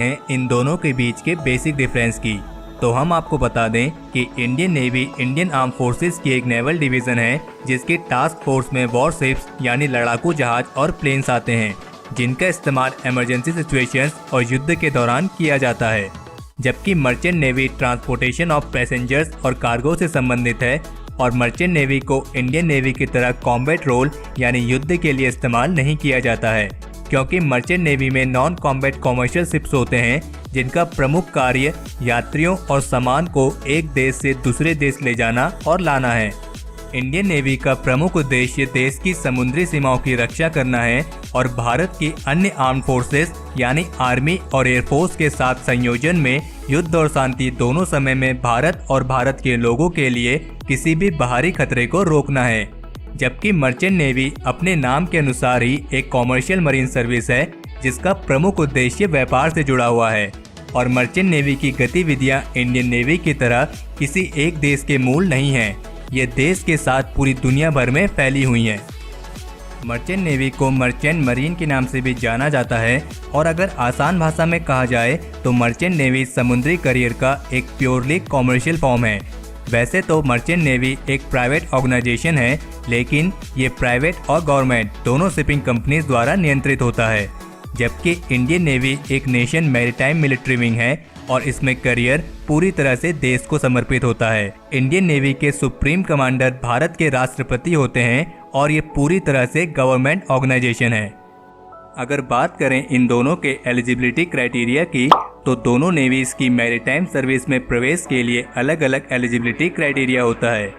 हैं इन दोनों के बीच के बेसिक डिफरेंस की, तो हम आपको बता दें कि Indian navy Indian arm forces की एक नेवल डिवीज़न है जिसकी टास्क फोर्स में वॉरशिप्स यानी लड़ाकू जहाज और प्लेन्स आते हैं, जिनका इस्तेमाल इमरजेंसी सिचुएशंस और युद्ध के दौरान किया जाता है। जबकि merchant navy transportation of passengers और कार्गो से संबंधित है और मर्चेंट नेवी को इंडियन नेवी की तरह कॉम्बैट रोल यानी युद्ध के लिए इस्तेमाल नहीं किया जाता है, क्योंकि मर्चेंट नेवी में नॉन कॉम्बैट कॉमर्शियल शिप्स होते हैं जिनका प्रमुख कार्य यात्रियों और सामान को एक देश से दूसरे देश ले जाना और लाना है। इंडियन नेवी का प्रमुख उद्देश्य देश की समुद्री सीमाओं की रक्षा करना है और भारत की अन्य आर्म फोर्सेस यानी आर्मी और एयरफोर्स के साथ संयोजन में युद्ध और शांति दोनों समय में भारत और भारत के लोगों के लिए किसी भी बाहरी खतरे को रोकना है। जबकि मर्चेंट नेवी अपने नाम के अनुसार ही एक कॉमर्शियल मरीन सर्विस है जिसका प्रमुख उद्देश्य व्यापार से जुड़ा हुआ है और मर्चेंट नेवी की गतिविधियां इंडियन नेवी की तरह किसी एक देश के मूल नहीं हैं, ये देश के साथ पूरी दुनिया भर में फैली हुई हैं। मर्चेंट नेवी को मर्चेंट मरीन के नाम से भी जाना जाता है और अगर आसान भाषा में कहा जाए तो मर्चेंट नेवी समुद्री करियर का एक प्योरली कॉमर्शियल फॉर्म है। वैसे तो मर्चेंट नेवी एक प्राइवेट ऑर्गेनाइजेशन है, लेकिन ये प्राइवेट और गवर्नमेंट दोनों शिपिंग कंपनीज द्वारा नियंत्रित होता है। जबकि इंडियन नेवी एक नेशन मैरीटाइम मिलिट्री विंग है और इसमें करियर पूरी तरह से देश को समर्पित होता है। इंडियन नेवी के सुप्रीम कमांडर भारत के राष्ट्रपति होते हैं और ये पूरी तरह से गवर्नमेंट ऑर्गेनाइजेशन है। अगर बात करें इन दोनों के एलिजिबिलिटी क्राइटेरिया की, तो दोनों नेवीज की मैरीटाइम सर्विस में प्रवेश के लिए अलग अलग एलिजिबिलिटी क्राइटेरिया होता है।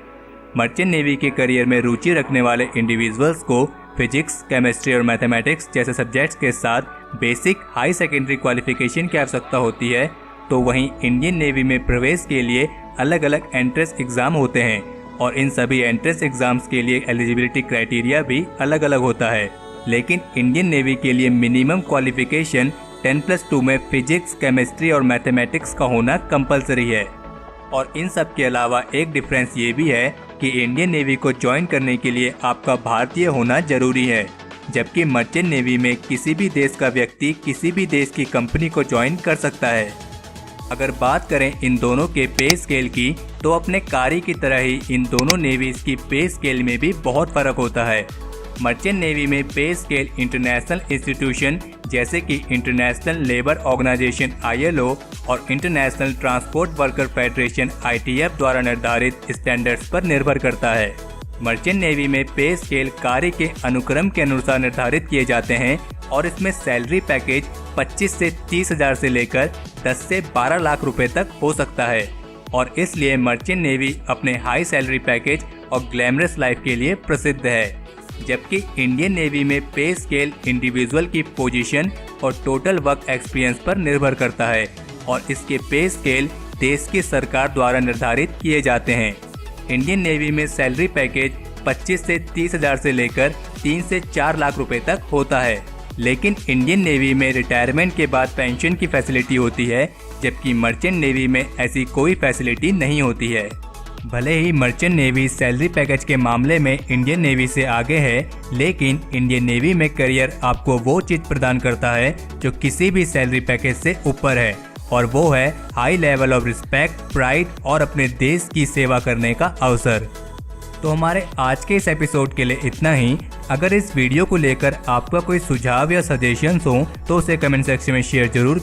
मर्चेंट नेवी के करियर में रुचि रखने वाले इंडिविजुअल्स को फिजिक्स, केमिस्ट्री और मैथमेटिक्स जैसे सब्जेक्ट्स के साथ बेसिक हाई सेकेंडरी क्वालिफिकेशन की आवश्यकता होती है, तो वहीं इंडियन नेवी में प्रवेश के लिए अलग अलग एंट्रेंस एग्ज़ाम होते हैं और इन सभी एंट्रेंस एग्ज़ाम्स के लिए एलिजिबिलिटी क्राइटेरिया भी अलग अलग होता है। लेकिन इंडियन नेवी के लिए मिनिमम क्वालिफिकेशन 10+2 में फिजिक्स, केमिस्ट्री और मैथमेटिक्स का होना कंपलसरी है। और इन सब के अलावा एक डिफरेंस ये भी है कि इंडियन नेवी को ज्वाइन करने के लिए आपका भारतीय होना जरूरी है, जबकि मर्चेंट नेवी में किसी भी देश का व्यक्ति किसी भी देश की कंपनी को ज्वाइन कर सकता है। अगर बात करें इन दोनों के पे स्केल की, तो अपने कार्य की तरह ही इन दोनों नेवीज की पे स्केल में भी बहुत फ़र्क होता है। मर्चेंट नेवी में पे स्केल इंटरनेशनल इंस्टीट्यूशन जैसे कि इंटरनेशनल लेबर ऑर्गेनाइजेशन ILO और international transport worker federation ITF द्वारा निर्धारित स्टैंडर्ड्स पर निर्भर करता है। मर्चेंट नेवी में पे स्केल कार्य के अनुक्रम के अनुसार निर्धारित किए जाते हैं और इसमें सैलरी पैकेज 25 से 30 हज़ार से लेकर 10 से 12 लाख रुपए तक हो सकता है और इसलिए मर्चेंट नेवी अपने हाई सैलरी पैकेज और ग्लैमरस लाइफ के लिए प्रसिद्ध है। जबकि इंडियन नेवी में पे स्केल इंडिविजुअल की पोजीशन और टोटल वर्क एक्सपीरियंस पर निर्भर करता है और इसके पे स्केल देश की सरकार द्वारा निर्धारित किए जाते हैं। इंडियन नेवी में सैलरी पैकेज 25 से 30 हज़ार से लेकर 3 से 4 लाख रुपए तक होता है, लेकिन इंडियन नेवी में रिटायरमेंट के बाद पेंशन की फैसिलिटी होती है, जबकि मर्चेंट नेवी में ऐसी कोई फैसिलिटी नहीं होती है। भले ही मर्चेंट नेवी सैलरी पैकेज के मामले में इंडियन नेवी से आगे है, लेकिन इंडियन नेवी में करियर आपको वो चीज़ प्रदान करता है जो किसी भी सैलरी पैकेज से ऊपर है, और वो है high level of respect, pride और अपने देश की सेवा करने का अवसर। तो हमारे आज के इस एपिसोड के लिए इतना ही। अगर इस वीडियो को लेकर आपका कोई सुझाव या सजेशंस हो तो उसे कमेंट सेक्शन में शेयर जरूर